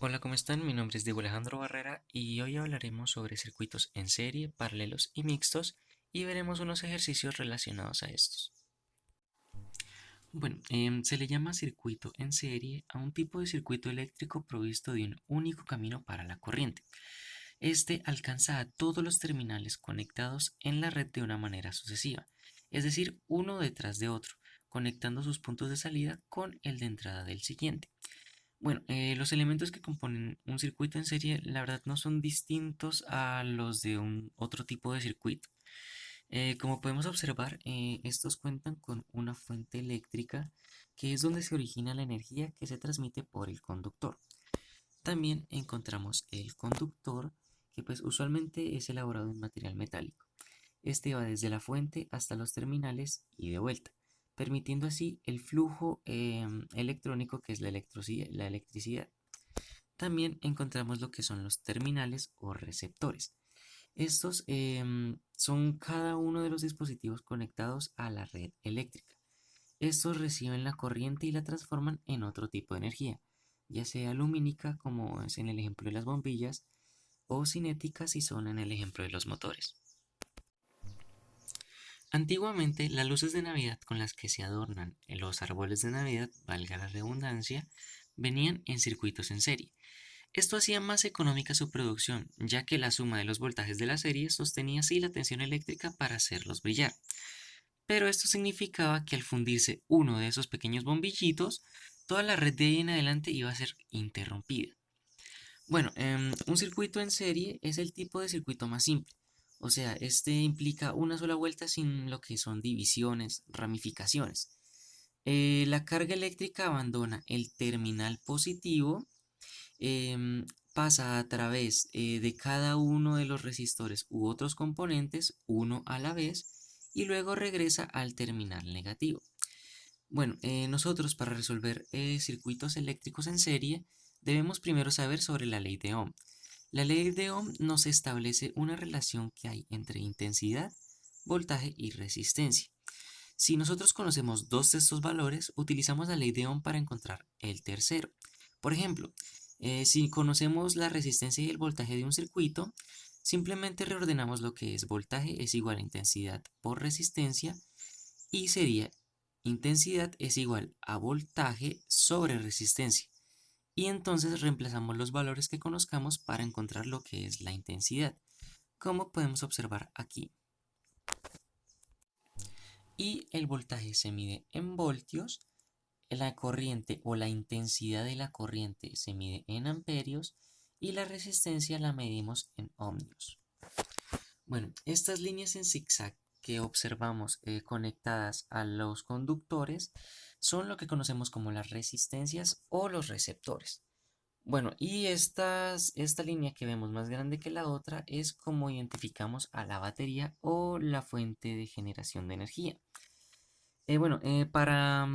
Hola, ¿cómo están? Mi nombre es Diego Alejandro Barrera y hoy hablaremos sobre circuitos en serie, paralelos y mixtos y veremos unos ejercicios relacionados a estos. Bueno, se le llama circuito en serie a un tipo de circuito eléctrico provisto de un único camino para la corriente. Este alcanza a todos los terminales conectados en la red de una manera sucesiva, es decir, uno detrás de otro, conectando sus puntos de salida con el de entrada del siguiente. Bueno, los elementos que componen un circuito en serie, la verdad, no son distintos a los de un otro tipo de circuito. Como podemos observar, estos cuentan con una fuente eléctrica que es donde se origina la energía que se transmite por el conductor. También encontramos el conductor, que pues usualmente es elaborado en material metálico. Este va desde la fuente hasta los terminales y de vuelta, permitiendo así el flujo electrónico que es la electricidad. También encontramos lo que son los terminales o receptores. Estos son cada uno de los dispositivos conectados a la red eléctrica. Estos reciben la corriente y la transforman en otro tipo de energía, ya sea lumínica como es en el ejemplo de las bombillas o cinética si son en el ejemplo de los motores. Antiguamente, las luces de Navidad con las que se adornan en los árboles de Navidad, valga la redundancia, venían en circuitos en serie. Esto hacía más económica su producción, ya que la suma de los voltajes de la serie sostenía así la tensión eléctrica para hacerlos brillar. Pero esto significaba que al fundirse uno de esos pequeños bombillitos, toda la red de ahí en adelante iba a ser interrumpida. Bueno, un circuito en serie es el tipo de circuito más simple. O sea, este implica una sola vuelta sin lo que son divisiones, ramificaciones. La carga eléctrica abandona el terminal positivo, pasa a través de cada uno de los resistores u otros componentes, uno a la vez, y luego regresa al terminal negativo. Bueno, nosotros para resolver circuitos eléctricos en serie debemos primero saber sobre la ley de Ohm. La ley de Ohm nos establece una relación que hay entre intensidad, voltaje y resistencia. Si nosotros conocemos dos de estos valores, utilizamos la ley de Ohm para encontrar el tercero. Por ejemplo, si conocemos la resistencia y el voltaje de un circuito, simplemente reordenamos lo que es voltaje es igual a intensidad por resistencia y sería intensidad es igual a voltaje sobre resistencia. Y entonces reemplazamos los valores que conozcamos para encontrar lo que es la intensidad, como podemos observar aquí. Y el voltaje se mide en voltios, la corriente o la intensidad de la corriente se mide en amperios y la resistencia la medimos en ohmios. Bueno, estas líneas en zigzag que observamos conectadas a los conductores son lo que conocemos como las resistencias o los receptores. Bueno, y esta línea que vemos más grande que la otra es como identificamos a la batería o la fuente de generación de energía. Para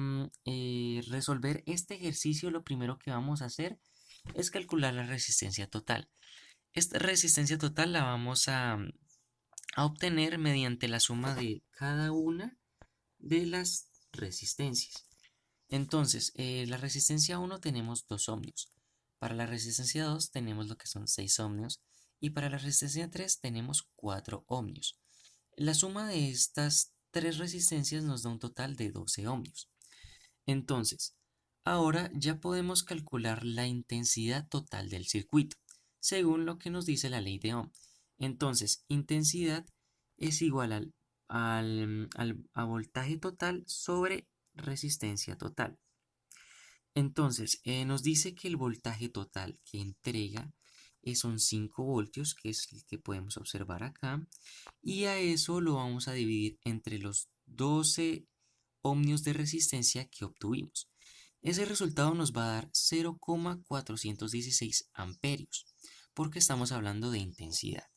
resolver este ejercicio, lo primero que vamos a hacer es calcular la resistencia total. Esta resistencia total la vamos a obtener mediante la suma de cada una de las resistencias. Entonces, la resistencia 1 tenemos 2 ohmios. Para la resistencia 2 tenemos lo que son 6 ohmios. Y para la resistencia 3 tenemos 4 ohmios. La suma de estas tres resistencias nos da un total de 12 ohmios. Entonces, ahora ya podemos calcular la intensidad total del circuito, según lo que nos dice la ley de Ohm. Entonces, intensidad es igual a voltaje total sobre resistencia total. Entonces, nos dice que el voltaje total que entrega son 5 voltios, que es el que podemos observar acá, y a eso lo vamos a dividir entre los 12 ohmios de resistencia que obtuvimos. Ese resultado nos va a dar 0,416 amperios, porque estamos hablando de intensidad.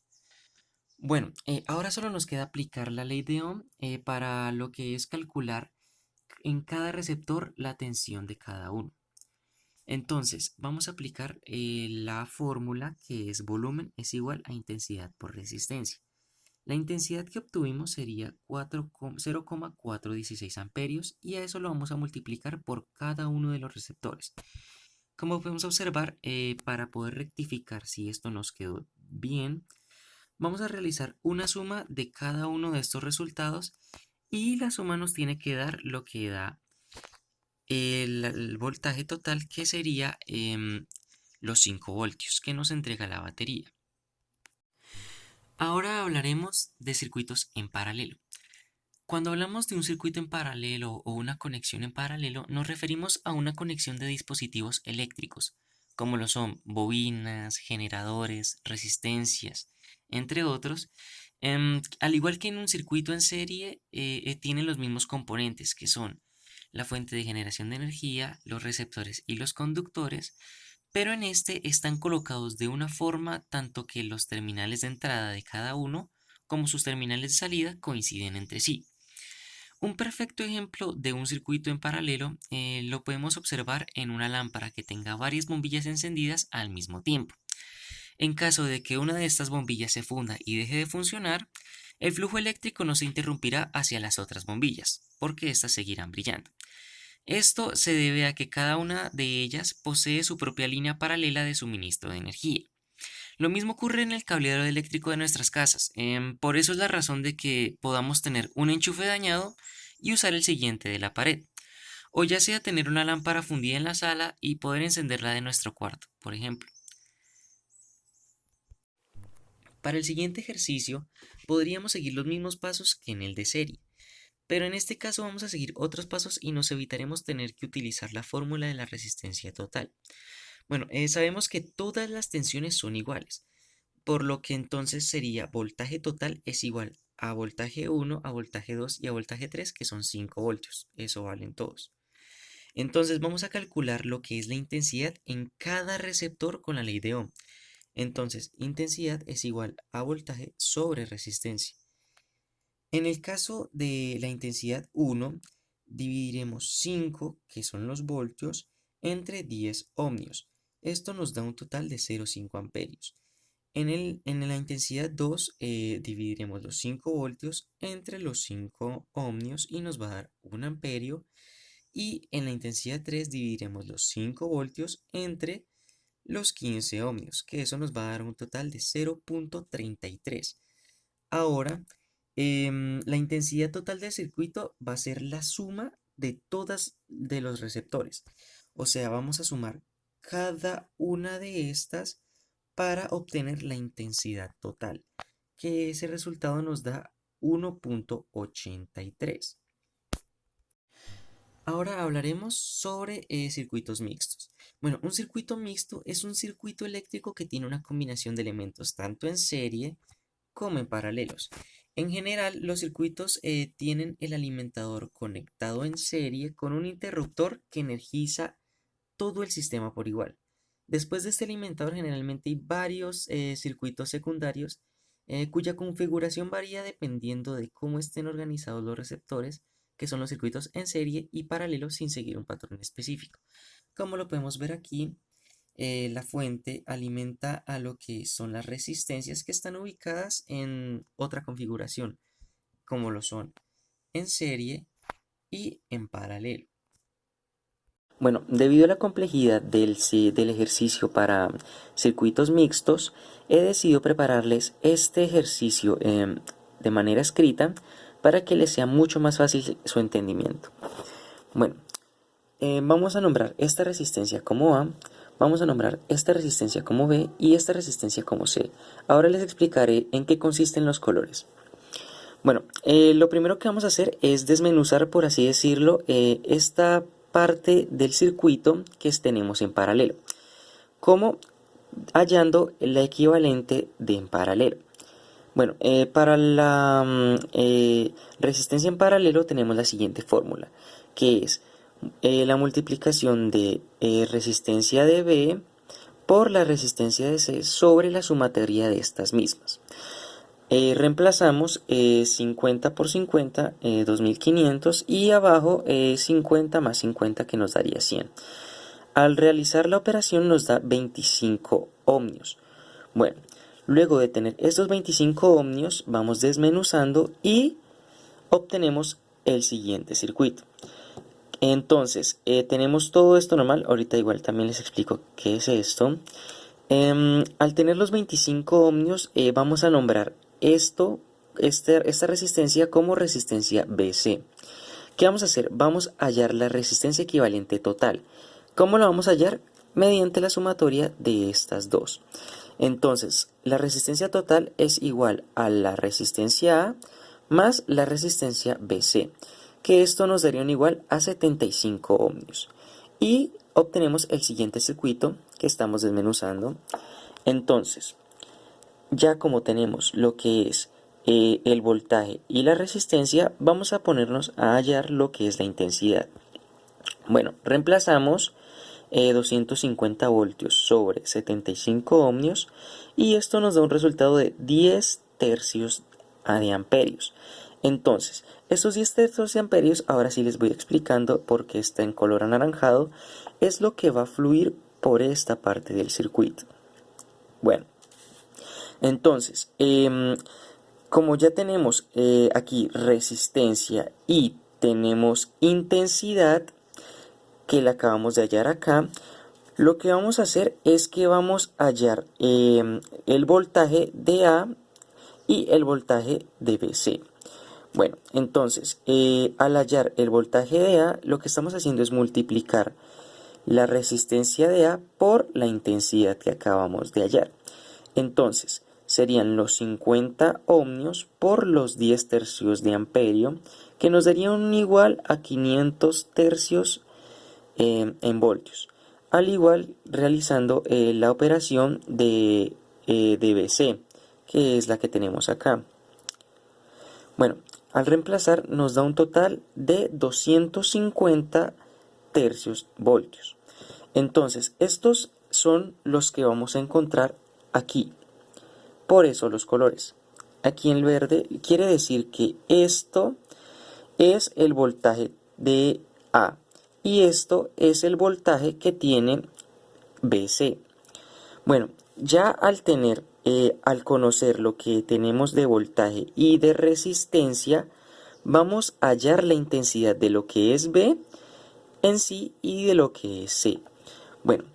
Bueno, ahora solo nos queda aplicar la ley de Ohm para lo que es calcular en cada receptor la tensión de cada uno. Entonces, vamos a aplicar la fórmula que es volumen es igual a intensidad por resistencia. La intensidad que obtuvimos sería 0,416 amperios y a eso lo vamos a multiplicar por cada uno de los receptores. Como podemos observar, para poder rectificar si esto nos quedó bien, vamos a realizar una suma de cada uno de estos resultados y la suma nos tiene que dar lo que da el voltaje total, que sería los 5 voltios que nos entrega la batería. Ahora hablaremos de circuitos en paralelo. Cuando hablamos de un circuito en paralelo o una conexión en paralelo, nos referimos a una conexión de dispositivos eléctricos, como lo son bobinas, generadores, resistencias, entre otros. Al igual que en un circuito en serie, tienen los mismos componentes, que son la fuente de generación de energía, los receptores y los conductores, pero en este están colocados de una forma tanto que los terminales de entrada de cada uno como sus terminales de salida coinciden entre sí. Un perfecto ejemplo de un circuito en paralelo lo podemos observar en una lámpara que tenga varias bombillas encendidas al mismo tiempo. En caso de que una de estas bombillas se funda y deje de funcionar, el flujo eléctrico no se interrumpirá hacia las otras bombillas, porque éstas seguirán brillando. Esto se debe a que cada una de ellas posee su propia línea paralela de suministro de energía. Lo mismo ocurre en el cableado eléctrico de nuestras casas. Por eso es la razón de que podamos tener un enchufe dañado y usar el siguiente de la pared. O ya sea tener una lámpara fundida en la sala y poder encenderla de nuestro cuarto, por ejemplo. Para el siguiente ejercicio, podríamos seguir los mismos pasos que en el de serie, pero en este caso vamos a seguir otros pasos y nos evitaremos tener que utilizar la fórmula de la resistencia total. Bueno, sabemos que todas las tensiones son iguales, por lo que entonces sería voltaje total es igual a voltaje 1, a voltaje 2 y a voltaje 3, que son 5 voltios. Eso valen todos. Entonces vamos a calcular lo que es la intensidad en cada receptor con la ley de Ohm. Entonces, intensidad es igual a voltaje sobre resistencia. En el caso de la intensidad 1, dividiremos 5, que son los voltios, entre 10 ohmios. Esto nos da un total de 0,5 amperios. En la intensidad 2, dividiremos los 5 voltios entre los 5 ohmios y nos va a dar 1 amperio. Y en la intensidad 3 dividiremos los 5 voltios entre los 15 ohmios, que eso nos va a dar un total de 0,33. Ahora, la intensidad total del circuito va a ser la suma de todas de los receptores. O sea, vamos a sumar cada una de estas para obtener la intensidad total, que ese resultado nos da 1,83. Ahora hablaremos sobre circuitos mixtos. Bueno, un circuito mixto es un circuito eléctrico que tiene una combinación de elementos tanto en serie como en paralelos. En general, los circuitos tienen el alimentador conectado en serie con un interruptor que energiza todo el sistema por igual. Después de este alimentador, generalmente hay varios circuitos secundarios cuya configuración varía dependiendo de cómo estén organizados los receptores, que son los circuitos en serie y paralelos sin seguir un patrón específico. Como lo podemos ver aquí, la fuente alimenta a lo que son las resistencias que están ubicadas en otra configuración, como lo son en serie y en paralelo. Bueno, debido a la complejidad del ejercicio para circuitos mixtos, he decidido prepararles este ejercicio de manera escrita para que les sea mucho más fácil su entendimiento. Bueno, vamos a nombrar esta resistencia como A, vamos a nombrar esta resistencia como B y esta resistencia como C. Ahora les explicaré en qué consisten los colores. Bueno, lo primero que vamos a hacer es desmenuzar, por así decirlo, esta parte del circuito que tenemos en paralelo, como hallando la equivalente de en paralelo. Bueno, para la resistencia en paralelo tenemos la siguiente fórmula, que es la multiplicación de resistencia de B por la resistencia de C sobre la sumatoria de estas mismas. Reemplazamos 50 por 50, 2500, y abajo 50 más 50, que nos daría 100. Al realizar la operación nos da 25 ohmios. Bueno, luego de tener estos 25 ohmios, vamos desmenuzando y obtenemos el siguiente circuito. Entonces, tenemos todo esto normal. Ahorita igual también les explico qué es esto. Al tener los 25 ohmios, vamos a nombrar esta resistencia como resistencia BC. ¿Qué vamos a hacer? Vamos a hallar la resistencia equivalente total. ¿Cómo la vamos a hallar? Mediante la sumatoria de estas dos. Entonces, la resistencia total es igual a la resistencia A más la resistencia BC, que esto nos daría un igual a 75 ohmios. Y obtenemos el siguiente circuito que estamos desmenuzando. Entonces, ya como tenemos lo que es el voltaje y la resistencia, vamos a ponernos a hallar lo que es la intensidad. Bueno, reemplazamos 250 voltios sobre 75 ohmios y esto nos da un resultado de 10 tercios de amperios. Entonces, estos 10 tercios de amperios, ahora sí les voy explicando por qué está en color anaranjado, es lo que va a fluir por esta parte del circuito. Bueno, entonces, como ya tenemos aquí resistencia y tenemos intensidad, que la acabamos de hallar acá, lo que vamos a hacer es que vamos a hallar el voltaje de A y el voltaje de BC. Bueno, entonces, al hallar el voltaje de A, lo que estamos haciendo es multiplicar la resistencia de A por la intensidad que acabamos de hallar. Entonces, serían los 50 ohmios por los 10 tercios de amperio, que nos daría un igual a 500 tercios en voltios. Al igual, realizando la operación de BC, que es la que tenemos acá. Bueno, al reemplazar nos da un total de 250 tercios voltios. Entonces, estos son los que vamos a encontrar aquí. Por eso los colores. Aquí en verde quiere decir que esto es el voltaje de A y esto es el voltaje que tiene BC. Bueno, ya al conocer lo que tenemos de voltaje y de resistencia, vamos a hallar la intensidad de lo que es B en sí y de lo que es C. Bueno,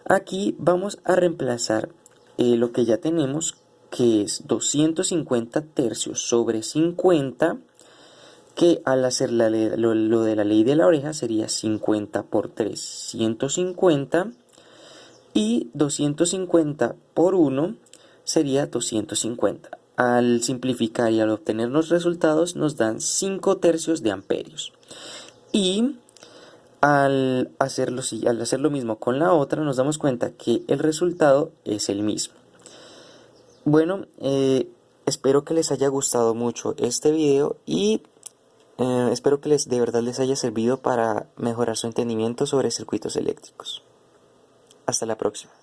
aquí vamos a reemplazar lo que ya tenemos, que es 250 tercios sobre 50, que al hacer lo de la ley de la oreja sería 50 por 3, 150, y 250 por 1 sería 250. Al simplificar y al obtener los resultados nos dan 5 tercios de amperios. Y al hacer lo mismo con la otra nos damos cuenta que el resultado es el mismo. Bueno, espero que les haya gustado mucho este video y espero que de verdad les haya servido para mejorar su entendimiento sobre circuitos eléctricos. Hasta la próxima.